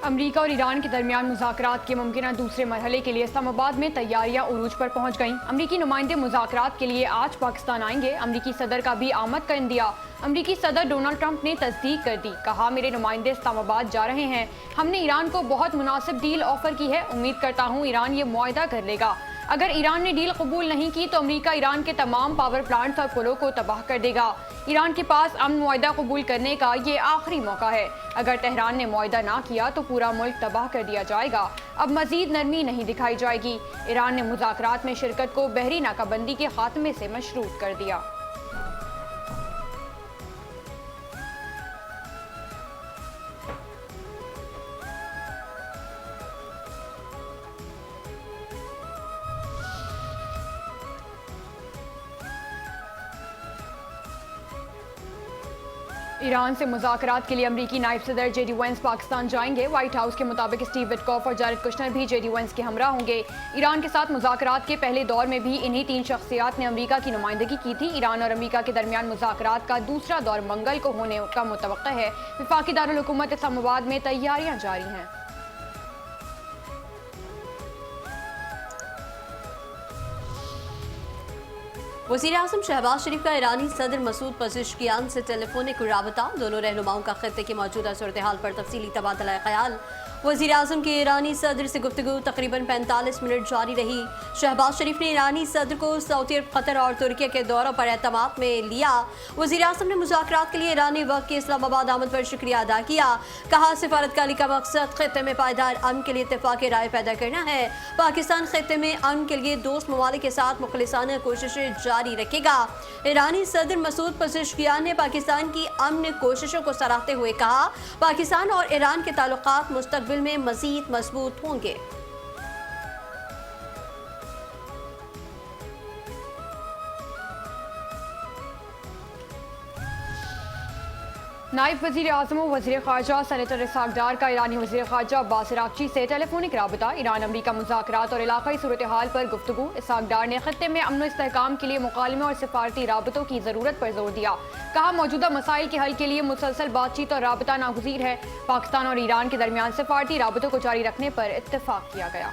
अमरीका और ईरान के दरमियान मुज़ाकरात के मुमकिन दूसरे मरहले के लिए इस्लामाबाद में तैयारियां उरूज पर पहुंच गईं। अमरीकी नुमाइंदे मुज़ाकरात के लिए आज पाकिस्तान आएंगे। अमरीकी सदर का भी आमद का इंदिया। अमरीकी सदर डोनाल्ड ट्रंप ने तस्दीक कर दी। कहा, मेरे नुमाइंदे इस्लामाबाद जा रहे हैं। हमने ईरान को बहुत मुनासिब डील ऑफर की है। उम्मीद करता हूँ ईरान ये मुआहदा कर लेगा। अगर ईरान ने डील कबूल नहीं की तो अमरीका ईरान के तमाम पावर प्लांट्स और पुलों को तबाह कर देगा। ईरान के पास अमन मुआहदा कबूल करने का ये आखिरी मौका है। अगर तेहरान ने मुआहदा ना किया तो पूरा मुल्क तबाह कर दिया जाएगा। अब मजीद नरमी नहीं दिखाई जाएगी। ईरान ने मुज़ाकरात में शिरकत को बहरी नाकाबंदी के खात्मे से मशरूत कर दिया। ईरान से मुज़ाकरात के लिए अमरीकी नायब सदर जेडी वेंस पाकिस्तान जाएंगे। व्हाइट हाउस के मुताबिक स्टीव विटकॉफ और जारेड कुशनर भी जेडी वेंस के हमरा होंगे। ईरान के साथ मुज़ाकरात के पहले दौर में भी इन्हीं तीन शख्सियात ने अमरीका की नुमाइंदगी की थी। ईरान और अमरीका के दरमियान मुज़ाकरात का दूसरा दौर मंगल को होने का मुतवक्का है। वफाकी दारुल हुकूमत इस्लामाबाद में तैयारियां जारी हैं। वज़ीर-ए-आज़म शहबाज शरीफ का ईरानी सदर मसूद पज़ेश्कियान से टेलीफोनिक राबता। दोनों रहनुमाओं का खित्ते की मौजूदा सूरत हाल पर तफसीली तबादला ख्याल। वज़ीर-ए-आज़म के ईरानी सदर से गुफ्तगू तकरीबन 45 मिनट जारी रही। शहबाज शरीफ ने ईरानी सदर को सऊदी अरब, कतर और तुर्की के दौरों पर एतमाद में लिया। वज़ीर-ए-आज़म ने मुज़ाकरात के लिए ईरानी वक्त के इस्लामाबाद आमद पर शुक्रिया अदा किया। कहा, सिफारतकारी का मकसद खित्ते में पायदार अमन के लिए इत्तेफाक राय पैदा करना है। पाकिस्तान खित्ते में अमन के लिए दोस्त ममालिक के साथ मुखलिसाना कोशिशें जारी रखेगा। ईरानी सदर मसूद पज़ेश्कियान ने पाकिस्तान की अमन कोशिशों को सराहते हुए कहा, पाकिस्तान और ईरान के ताल्लुकात मुस्तकबिल में मजीद मजबूत होंगे। नायब वज़ीर आज़म व वज़ीर ख़ारजा सेनेटर इसहाक डार का ईरानी वज़ीर ख़ारजा अब्बास अराग़ची से टेलीफोनिक राबता। ईरान अमरीका मुज़ाकरात और इलाक़ाई सूरत हाल पर गुफ्तगू। इसहाक डार ने खित्ते में अमन व इस्तेहकाम के लिए मुकालमे और सिफारती राबतों की ज़रूरत पर जोर दिया। कहा, मौजूदा मसाइल के हल के लिए मुसलसल बातचीत और राबता नागुज़ीर है। पाकिस्तान और ईरान के दरमियान सिफारती राबतों को जारी रखने पर इत्तेफाक किया गया।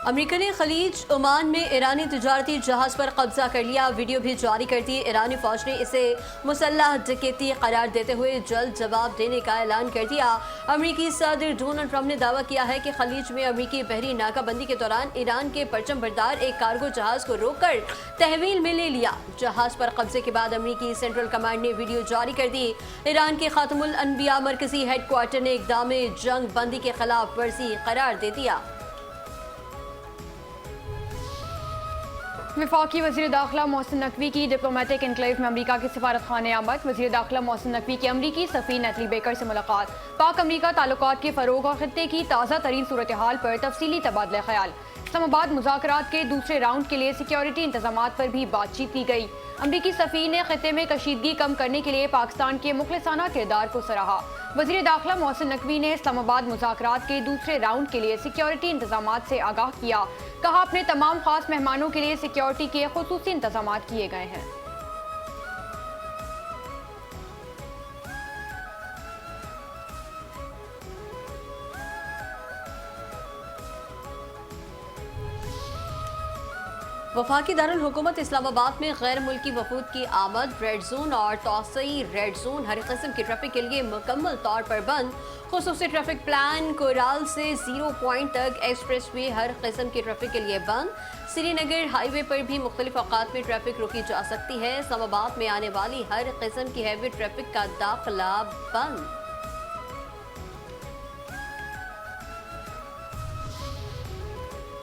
अमरीका ने खलीज ओमान में ईरानी तिजारती जहाज पर कब्जा कर लिया। वीडियो भी जारी कर दी। ईरानी फौज ने इसे मुसल्लह डकैती करार देते हुए जल्द जवाब देने का ऐलान कर दिया। अमरीकी सदर डोनाल्ड ट्रंप ने दावा किया है कि खलीज में अमरीकी बहरी नाकाबंदी के दौरान ईरान के परचम बरदार एक कार्गो जहाज को रोककर तहवील में ले लिया। जहाज पर कब्जे के बाद अमरीकी सेंट्रल कमांड ने वीडियो जारी कर दी। ईरान के खातमुल अनबिया मरकजी हेडक्वार्टर ने इक़दाम जंग बंदी के खिलाफ वर्जी करार दे दिया। वफाकी वज़ीर दाखिला मोहसिन नकवी की डिप्लोमेटिक इनक्लेव में अमरीका के सफारत खाने आमद। वज़ीर दाखिला मोहसिन नकवी की अमरीकी सफ़ीर नेटली बेकर से मुलाकात। पाक अमरीका ताल्लुकात के फ़रोग़ और खित्ते की ताज़ा तरीन सूरत हाल पर तफसीली तबादला ख्याल। इस्लामाबाद मुज़ाकरात के दूसरे राउंड के लिए सिक्योरिटी इंतज़ामात पर भी बातचीत की गई। अमरीकी सफ़ीर ने खित्ते में कशीदगी कम करने के लिए पाकिस्तान के मुखलिसाना किरदार को सराहा। वज़ीर दाखिला मोहसिन नकवी ने इस्लामाबाद मुज़ाकरात के दूसरे राउंड के लिए सिक्योरिटी इंतज़ामात से आगाह किया। कहा, अपने तमाम खास मेहमानों के लिए सिक्योरिटी के खुसूसी इंतज़ामात किए गए हैं। वफाकी दारुल हुकूमत इस्लामाबाद में गैर मुल्की वफूद की आमद। रेड जोन और तौसीई रेड जोन हर किस्म की ट्रैफिक के लिए मुकम्मल तौर पर बंद। खुसूसी ट्रैफिक प्लान कोराल से 0 पॉइंट तक एक्सप्रेस वे हर किस्म की ट्रैफिक के लिए बंद। श्रीनगर हाईवे पर भी मुख्तलिफ औकात में ट्रैफिक रोकी जा सकती है। इस्लामाबाद में आने वाली हर किस्म की हैवी ट्रैफिक का दाखिला बंद।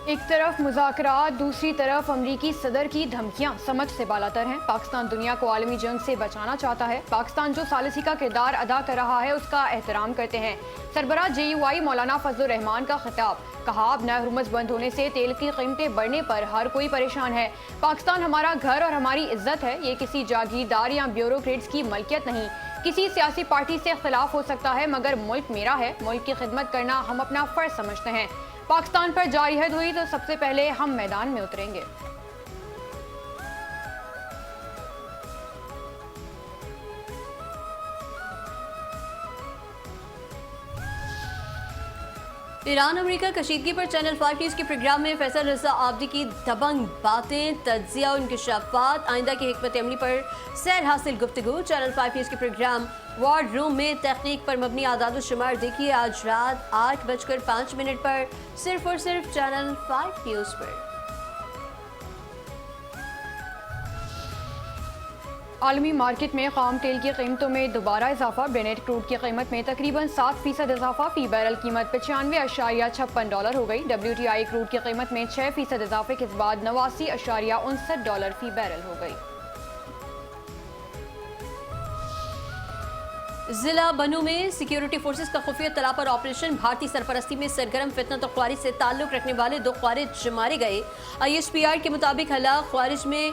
एक तरफ मुज़ाकरात, दूसरी तरफ अमरीकी सदर की धमकियां समझ से बालातर हैं। पाकिस्तान दुनिया को आलमी जंग से बचाना चाहता है। पाकिस्तान जो सालिसी का किरदार अदा कर रहा है उसका एहतराम करते हैं। सरबराह JUI मौलाना फजलुर रहमान का खिताब, कहा अब नए हुर्मुज़ बंद होने से तेल की कीमतें बढ़ने पर हर कोई परेशान है। पाकिस्तान हमारा घर और हमारी इज्जत है। ये किसी जागीरदार या ब्यूरोक्रेट्स की मलकियत नहीं। किसी सियासी पार्टी से इख्तिलाफ हो सकता है मगर मुल्क मेरा है। मुल्क की खिदमत करना हम अपना फर्ज समझते हैं। पाकिस्तान पर जारिहत हुई तो सबसे पहले हम मैदान में उतरेंगे। ईरान अमेरिका कशीदगी पर चैनल 5 न्यूज़ के प्रोग्राम में फैसल रजा आबदी की दबंग बातें, तज्जिया और इंकशाफात, आइंदा की हिकमत अमली पर सैर हासिल गुफ्तगू। चैनल 5 न्यूज़ के प्रोग्राम वार्ड रूम में तहकीक पर मबनी आदाद शुमार देखिए आज रात 8:05 पर सिर्फ और सिर्फ चैनल 5 न्यूज़ पर। आलमी मार्केट में खाम तेल की कीमतों में दोबारा इजाफा। ब्रेनेट क्रूड की कीमत में तकरीबन 7% इजाफा। फी बैरल कीमत $95.56 हो गई। WTI क्रूड की कीमत में 6% इजाफे के बाद $89.59 फी बैरल हो गई। जिला बनू में सिक्योरिटी फोर्सेस का खुफिया तला पर ऑपरेशन। भारतीय सरपरस्ती में सरगर्म फितनत और ख्वारिज से ताल्लुक रखने वाले 2 ख्वारिज मारे गए। ISPR के मुताबिक हलाक ख्वारिज में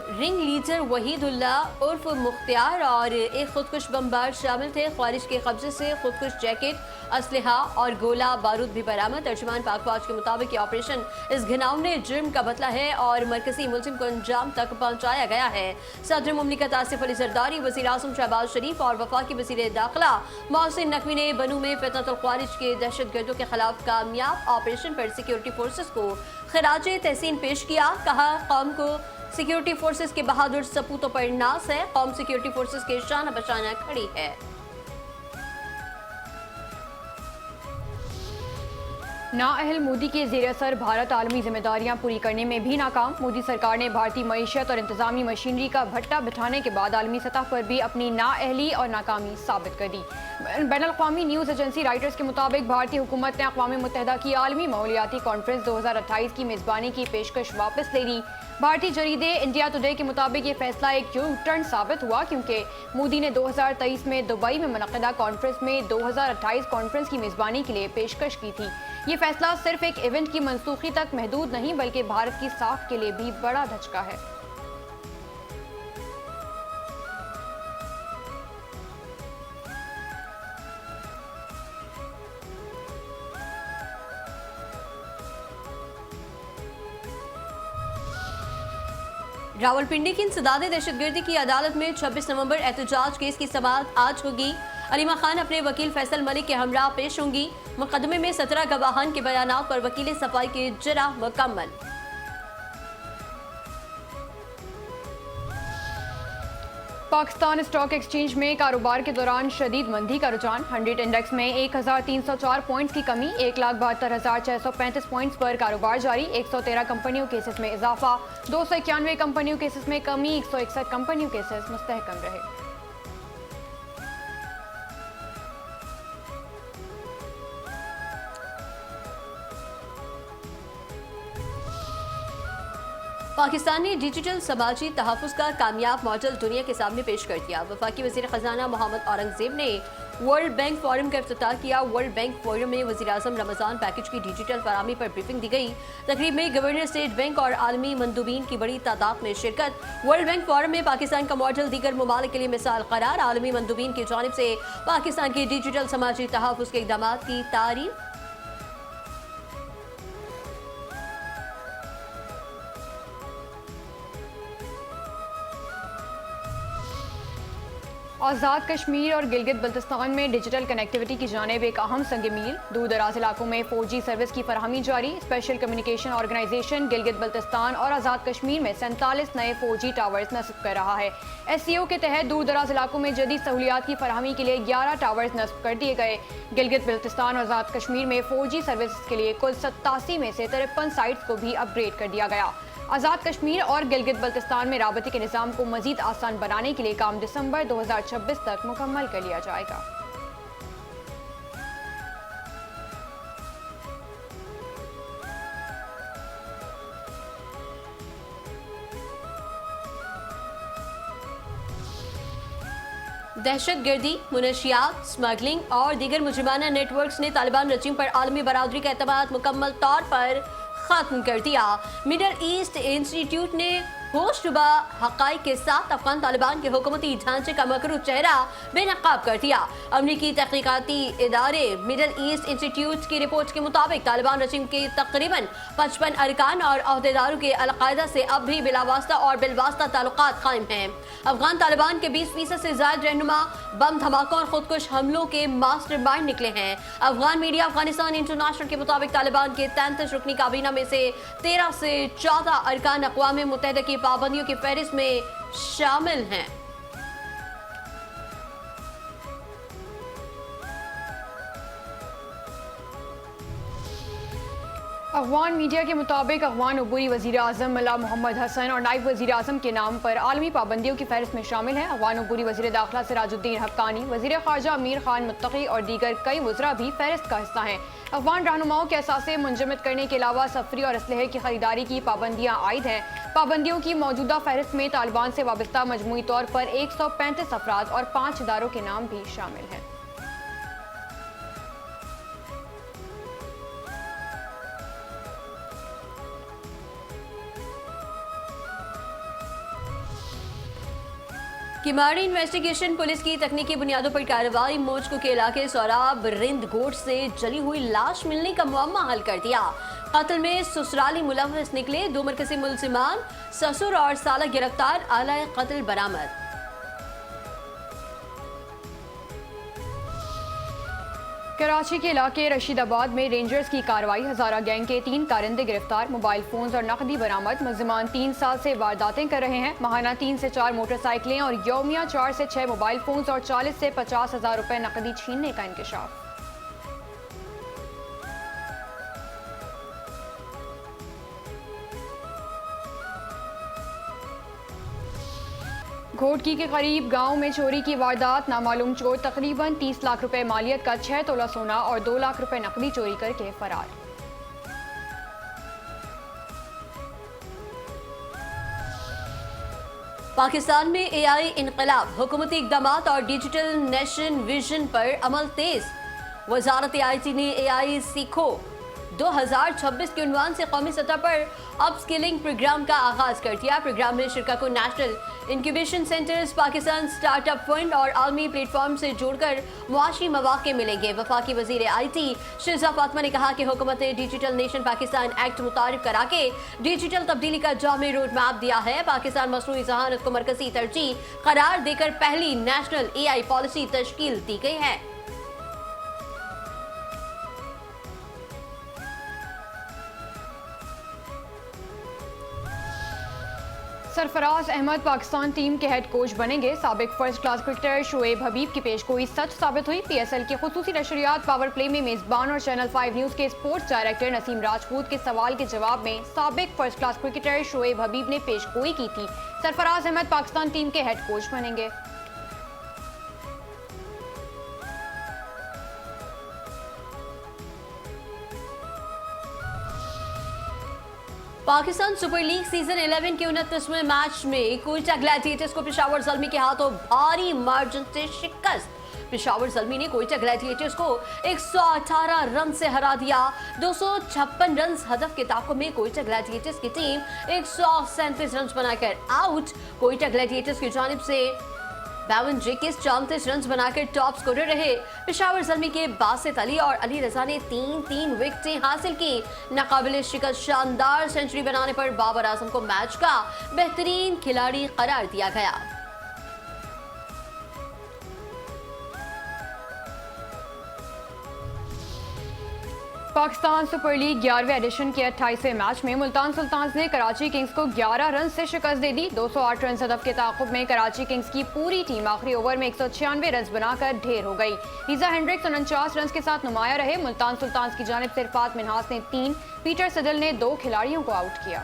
रिंग लीडर वहीदुल्ला उर्फ मुख्तियार और एक खुदकुश बमबार शामिल थे। ख्वारिज के कब्जे से खुदकुश जैकेट, असलहा और गोला बारूद भी बरामद। तर्जुमान पाक फौज के मुताबिक ये ऑपरेशन इस घिनौने जुर्म का बदला है और मरकजी मुल्जिम को अंजाम तक पहुंचाया गया है। सदर मुमलिकत आसिफ अली जरदारी, वज़ीर आज़म शहबाज शरीफ और वफाकी वज़ीर दाखिला मोहसिन नकवी ने बनू में फितनत और ख्वारिज के दहशतगर्दों के खिलाफ कामयाब ऑपरेशन पर सिक्योरिटी फोर्सेस को खिराज तहसीन पेश किया। कहा, कौम को सिक्योरिटी फोर्सेस के बहादुर सपूतों पर नाज है। कौम सिक्योरिटी फोर्सेस के शान बशाना खड़ी है। नाअहल मोदी के ज़ेर असर भारत आलमी जिम्मेदारियां पूरी करने में भी नाकाम। मोदी सरकार ने भारतीय मईशत और इंतजामी मशीनरी का भट्टा बिठाने के बाद आलमी सतह पर भी अपनी नाअहली और नाकामी साबित कर दी। बैनुल-अक़वामी न्यूज़ एजेंसी राइटर्स के मुताबिक भारतीय हुकूमत ने अक़वाम मुत्तहिदा की आलमी माहौलियाती कॉन्फ्रेंस 2028 की मेज़बानी की पेशकश वापस ले ली। भारतीय जरीदे इंडिया टुडे के मुताबिक ये फैसला एक यू टर्न साबित हुआ क्योंकि मोदी ने 2023 में दुबई में मुनक़दा कॉन्फ्रेंस में 2028 कॉन्फ्रेंस की मेज़बानी के लिए पेशकश की थी। ये फैसला सिर्फ एक इवेंट की मनसूखी तक महदूद नहीं बल्कि भारत की साख के लिए भी बड़ा धचका है। रावलपिंडी की इंसदाद दहशतगर्दी की अदालत में 26 नवंबर एहतजाज केस की समाअत आज होगी। अलीमा खान अपने वकील फैसल मलिक के हमरा पेश होंगी। मुकदमे में 17 गवाहान के बयानात पर वकील सफाई की जरा मुकम्मल। पाकिस्तान स्टॉक एक्सचेंज में कारोबार के दौरान शदीद मंदी का रुझान। 100 इंडेक्स में 1304 पॉइंट्स की कमी, 1,72,635 पॉइंट्स पर कारोबार जारी। 113 कंपनियों केसेस में इजाफा, 291 कंपनियों केसेस में कमी, 161 कंपनियों केसेस मुस्तहकम रहे। पाकिस्तान ने डिजिटल समाजी तहफ़्फ़ुज़ का कामयाब मॉडल दुनिया के सामने पेश कर दिया। वफाकी वज़ीर ख़ज़ाना मोहम्मद औरंगज़ेब ने वर्ल्ड बैंक फोरम का इफ्तिताह किया। वर्ल्ड बैंक फोरम में वज़ीर आज़म रमज़ान पैकेज की डिजिटल फराहमी पर ब्रीफिंग दी गई। तकरीब में गवर्नर स्टेट बैंक और आलमी मंदूबीन की बड़ी तादाद में शिरकत। वर्ल्ड बैंक फोरम में पाकिस्तान का मॉडल दीगर ममालिक के लिए मिसाल करार। आलमी मंदूबीन की जानिब से पाकिस्तान के डिजिटल समाजी तहफ़्फ़ुज़ के इक़दाम की तारीफ। आज़ाद कश्मीर और गिलगित बल्तिस्तान में डिजिटल कनेक्टिविटी की जानिब एक अहम संग मील। दूर दराज इलाकों में 4G सर्विस की फराहमी जारी। Special communication organisation Gilgit Baltistan और आज़ाद कश्मीर में 47 नए 4G टावर्स नस्ब कर रहा है। SCO के तहत दूर दराज इलाकों में जदीद सहूलियात की फराहमी के लिए 11 टावर्स नस्ब कर दिए गए। गिलगित बल्तिस्तान और आज़ाद कश्मीर में 4G सर्विस के लिए कुल 87 में से 53 साइट्स को भी अपग्रेड कर दिया गया। आज़ाद कश्मीर और गिलगित बल्तिस्तान में राबते के निज़ाम को मज़ीद आसान बनाने के लिए काम दिसंबर 2026 तक मुकम्मल कर लिया जाएगा। दहशतगर्दी, मुनशियात, स्मगलिंग और दीगर मुजरिमाना नेटवर्क्स ने तालिबान रजीम पर आलमी बरादरी का एतमाद मुकम्मल तौर पर खत्म कर दिया। मिडल ईस्ट इंस्टीट्यूट ने होशरुबा हक़ाइक़ के साथ अफगान तालिबान के हुकूमती ढांचे का मकरू चेहरा बेनकाब कर दिया। अमरीकी तहकीकाती इदारे मिडल ईस्ट इंस्टीट्यूट की रिपोर्ट के मुताबिक तालिबान रजीम के तकरीबन 55 अरकान और अहदेदारों के अलकायदा से अब भी बिलावास्ता और बिलवास्ता ताल्लुकात कायम हैं। अफगान तालिबान के 20% से ज्यादा रहनुमा बम धमाकों और खुदकुश हमलों के मास्टरमाइंड निकले हैं। अफगान मीडिया अफगानिस्तान इंटरनेशनल के मुताबिक तालिबान के 33 रुकनी काबीना में से 13 से 14 अरकान अक़वाम मुत्तहिदा की पाबंदियों की फहरिस्त में शामिल हैं। अफगान मीडिया के मुताबिक अफगान अबूरी वज़ीर आज़म मल्ला मोहम्मद हसन और नायब वज़ीर आज़म के नाम पर आलमी पाबंदियों की फहरिस्त में शामिल हैं। अफगान अबूरी वज़ीर दाखिला सिराजुद्दीन हक्कानी, वज़ीर ख़ारजा अमीर खान मुत्तकी और दीगर कई वज़रा भी फहरिस्त का हिस्सा हैं। अफगान रहनुमाओं के असासे मुंजमद करने के अलावा सफरी और असलहे की खरीदारी की पाबंदियाँ आयद हैं। पाबंदियों की मौजूदा फहरिस्त में तालिबान से वाबस्ता मजमूई तौर पर 135 अफराद और 5 इदारों के नाम भी शामिल हैं। किमाड़ी इन्वेस्टिगेशन पुलिस की तकनीकी बुनियादों पर कार्रवाई मोजको के इलाके सौराब रिंद गोट से जली हुई लाश मिलने का मुअम्मा हल कर दिया। कत्ल में ससुराली मुलव्वस निकले, 2 मरकजी मुलजिमान ससुर और साला गिरफ्तार, आला कत्ल बरामद। कराची के इलाके रशीदाबाद में रेंजर्स की कार्रवाई, हजारा गैंग के 3 कारिंदे गिरफ्तार, मोबाइल फोन्स और नकदी बरामद। मुल्जिमान 3 साल से वारदातें कर रहे हैं। माहाना 3 से 4 मोटरसाइकिलें और यौमिया 4 से 6 मोबाइल फोन्स और 40 से 50 हजार रुपए नकदी छीनने का इंकशाफ। घोटकी के करीब गांव में चोरी की वारदात, नामालूम चोर तकरीबन 30 लाख रुपए मालियत का 6 तोला सोना और 2 लाख रुपए नकदी चोरी करके फरार। पाकिस्तान में एआई इनकलाब, हुकूमती इक़दामात और डिजिटल नेशन विजन पर अमल तेज। वजारत आईटी ने एआई सीखो 2026 के उन्वान से कौमी सतह पर अपस्किलिंग प्रोग्राम का आगाज कर दिया। प्रोग्राम में शिरका को national incubation centres, Pakistan startup fund और आलमी प्लेटफॉर्म से जोड़कर मुआशी मौके मिलेंगे। वफाकी वजीर आईटी शिजा फातिमा ने कहा कि हुकूमत ने डिजिटल नेशन पाकिस्तान एक्ट मुतारिफ करा के डिजिटल तब्दीली का जामे रोड मैप दिया है। पाकिस्तान मसनूई ज़हानत को मरकजी तरजीह करार देकर पहली नेशनल एआई पॉलिसी तश्कील दी गई है। सरफराज अहमद पाकिस्तान टीम के हेड कोच बनेंगे। साबिक फर्स्ट क्लास क्रिकेटर शुएब हबीब की पेशगोई सच साबित हुई। पीएसएल के खुसूसी नशरियात पावर प्ले में मेजबान और चैनल 5 न्यूज के स्पोर्ट्स डायरेक्टर नसीम राजपूत के सवाल के जवाब में साबिक फर्स्ट क्लास क्रिकेटर शुएब हबीब ने पेशगोई की थी। सरफराज अहमद पाकिस्तान टीम के हेड कोच बनेंगे। पाकिस्तान सुपर लीग सीजन 11 के 29वें मैच में कोयटा ग्लैडिएटर्स को पेशावर ज़ल्मी के हाथों भारी मार्जिन से शिकस्त। पेशावर ज़ल्मी ने कोयटा ग्लैडिएटर्स को 118 रन से हरा दिया। 256 रन हदफ के ताक़ुब में कोयटा ग्लैडिएटर्स की टीम 137 रन बनाकर आउट। कोयटा ग्लैडिएटर्स की जानिब से 52 जेकिस 34 रन बनाकर टॉप स्कोरर रहे। पेशावर ज़ल्मी के बासित अली और अली रजा ने 3-3 विकेटें हासिल की। नाकाबिले शिकस्त शानदार सेंचुरी बनाने पर बाबर आजम को मैच का बेहतरीन खिलाड़ी करार दिया गया। पाकिस्तान सुपर लीग 11वें एडिशन के 28वें मैच में मुल्तान सुल्तान्स ने कराची किंग्स को 11 रन से शिकस्त दे दी। 208 रन हदफ के ताक़ुब में कराची किंग्स की पूरी टीम आखिरी ओवर में 196 रन बनाकर ढेर हो गई। लीजा हेंड्रिक्स 49 रन के साथ नुमाया रहे। मुल्तान सुल्तान्स की जानिब से इरफात मिन्हास ने 3, पीटर सिडल ने 2 खिलाड़ियों को आउट किया।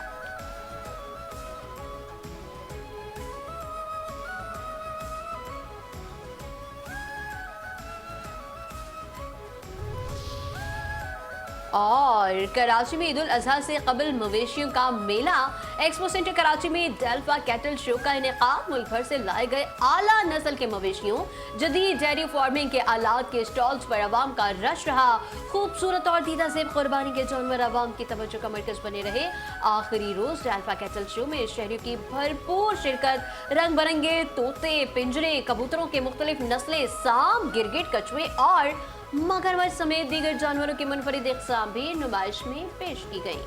और कराची में ईद उल अजहा से कबल मवेशियों का मेला। एक्सपो सेंटर कराची में डेल्फा कैटल शो का इनेकाद। मुल्क भर से लाए गए आला नस्ल के मवेशियों, जदीद डेयरी फार्मिंग के आलात के स्टॉल्स पर आवाम का रश रहा। खूबसूरत और दीदा सेब कुर्बानी के जानवर आवाम की तवज्जो का मरकज बने रहे। आखिरी रोज डेल्फा कैटल शो में शहरियों की भरपूर शिरकत। रंग बिरंगे तोते, पिंजरे, कबूतरों के मुख्तलिफ नस्लें, सांप, गिरगिट, कछुए और मगरमच्छ समेत दीगर जानवरों की मुनफरिद इक़साम भी नुमाइश में पेश की गई।